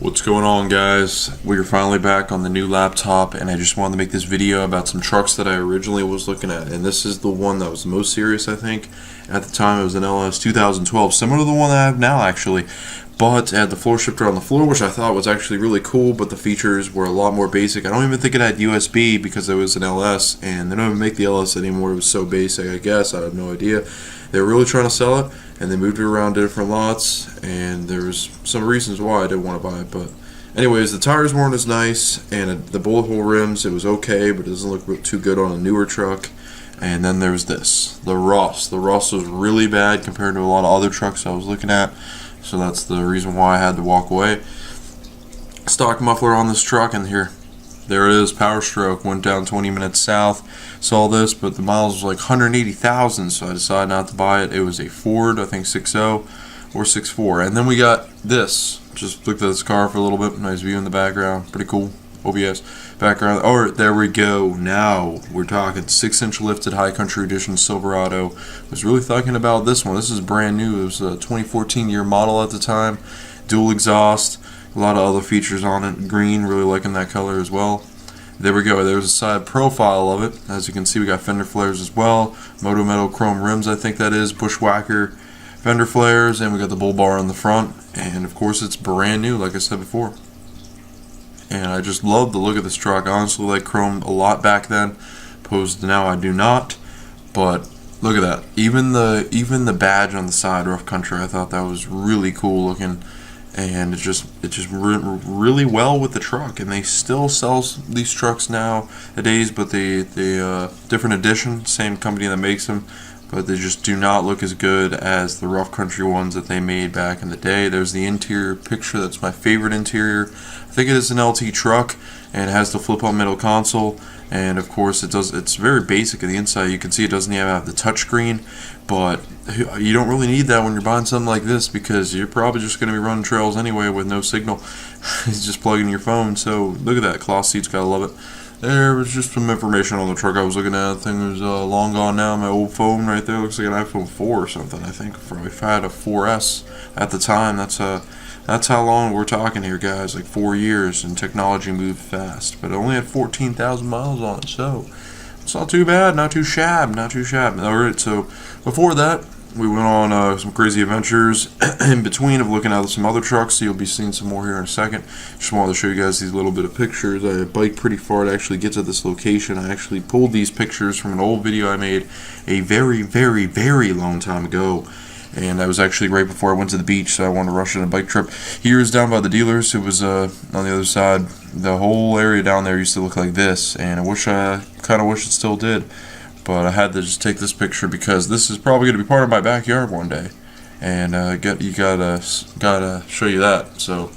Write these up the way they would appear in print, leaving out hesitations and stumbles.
What's going on, guys? We're finally back on the new laptop, and I just wanted to make this video about some trucks that I originally was looking at, and this is the one that was the most serious, I think. At the time, it was an LS 2012, similar to the one that I have now, actually, but it had the floor shifter on the floor, which I thought was actually really cool, but the features were a lot more basic. I don't even think it had USB because it was an LS, and they don't even make the LS anymore. It was so basic, I guess. I have no idea. They were really trying to sell it, and they moved it around to different lots, and there was some reasons why I didn't want to buy it. But anyways, the tires weren't as nice, and the bullet hole rims, it was okay, but it doesn't look too good on a newer truck. And then there's this, the rust. The rust was really bad compared to a lot of other trucks I was looking at, so that's the reason why I had to walk away. Stock muffler on this truck, and there it is, power stroke. Went down 20 minutes south, saw this, but the miles was like 180,000, so I decided not to buy it. It was a Ford, I think 6.0 or 6.4. And then we got this. Just looked at this car for a little bit. Nice view in the background. Pretty cool. OBS background. Oh, there we go. Now we're talking 6-inch lifted High Country Edition Silverado. Was really thinking about this one. This is brand new. It was a 2014 year model at the time. Dual exhaust. A lot of other features on it. Green, really liking that color as well. There we go. There's a side profile of it. As you can see, we got fender flares as well. Moto metal chrome rims, I think that is. Bushwhacker fender flares, and we got the bull bar on the front. And of course, it's brand new, like I said before. And I just love the look of this truck. I honestly like chrome a lot back then. Opposed to now, I do not. But look at that. Even the badge on the side, Rough Country, I thought that was really cool looking. And it just really well with the truck, and they still sell these trucks nowadays, but the different edition, same company that makes them, but they just do not look as good as the Rough Country ones that they made back in the day. There's the interior picture. That's my favorite interior. I think it is an LT truck, and it has the flip-up middle console, and of course it's very basic on the inside. You can see it doesn't even have the touchscreen, but you don't really need that when you're buying something like this, because you're probably just going to be running trails anyway with no signal. It's just plugging your phone. So look at that, cloth seats, gotta love it. There was just some information on the truck I was looking at. The thing was long gone now. My old phone right there looks like an iPhone 4 or something, I think. If I had a 4S at the time, that's how long we're talking here, guys. Like 4 years, and technology moved fast. But it only had 14,000 miles on it, so it's not too bad, not too shabby. Alright, so before that, we went on some crazy adventures in between of looking at some other trucks, so you'll be seeing some more here in a second. Just wanted to show you guys these little bit of pictures. I biked pretty far to actually get to this location. I actually pulled these pictures from an old video I made a very, very, very long time ago. And I was actually right before I went to the beach, so I wanted to rush on a bike trip. Here is down by the dealers. It was on the other side. The whole area down there used to look like this, and I kind of wish it still did. But I had to just take this picture because this is probably going to be part of my backyard one day, and you gotta show you that. So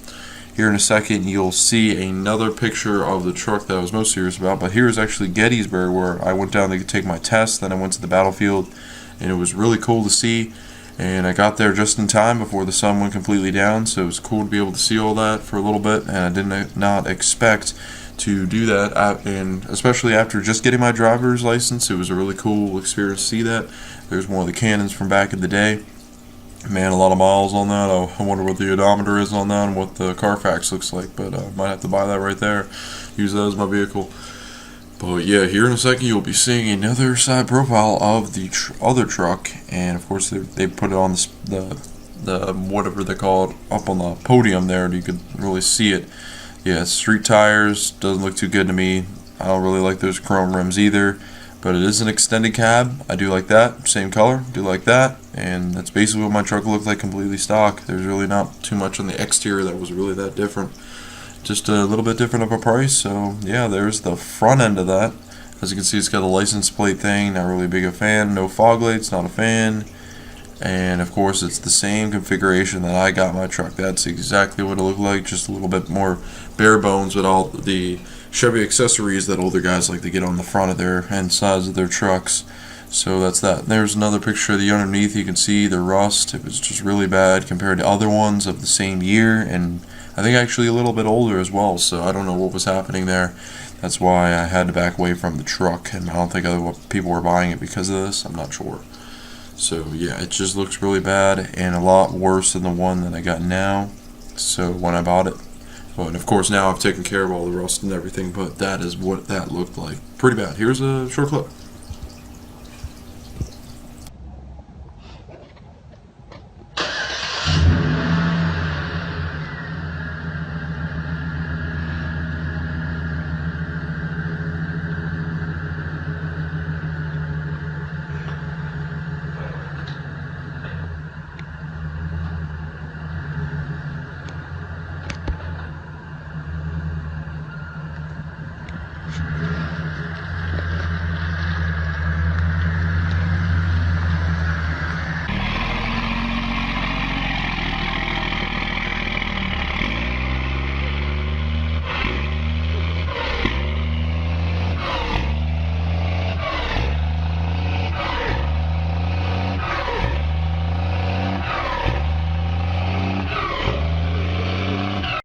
here in a second, you'll see another picture of the truck that I was most serious about. But here is actually Gettysburg, where I went down to take my test. Then I went to the battlefield, and it was really cool to see. And I got there just in time before the sun went completely down, so it was cool to be able to see all that for a little bit. And I did not expect to do that, and especially after just getting my driver's license, it was a really cool experience to see that. There's one of the Cannons from back in the day. Man, a lot of miles on that. I wonder what the odometer is on that and what the Carfax looks like, but I might have to buy that right there, use that as my vehicle. But yeah, here in a second you'll be seeing another side profile of the other truck, and of course they put it on the whatever they call it up on the podium there, and you could really see it. Yeah, street tires, doesn't look too good to me. I don't really like those chrome rims either, but it is an extended cab. I do like that. Same color, do like that, and that's basically what my truck looked like, completely stock. There's really not too much on the exterior that was really that different. Just a little bit different of a price. So yeah, there's the front end of that. As you can see, it's got a license plate thing. Not really big a fan. No fog lights, not a fan. And of course, it's the same configuration that I got my truck. That's exactly what it looked like, just a little bit more bare bones with all the Chevy accessories that older guys like to get on the front of their and sides of their trucks. So that's that. There's another picture of the underneath. You can see the rust. It was just really bad compared to other ones of the same year, and I think actually a little bit older as well. So I don't know what was happening there. That's why I had to back away from the truck, and I don't think other people were buying it because of this. I'm not sure. So yeah, it just looks really bad and a lot worse than the one that I got now. So when I bought it, Well, and of course now I've taken care of all the rust and everything, but that is what that looked like. Pretty bad. Here's a short clip.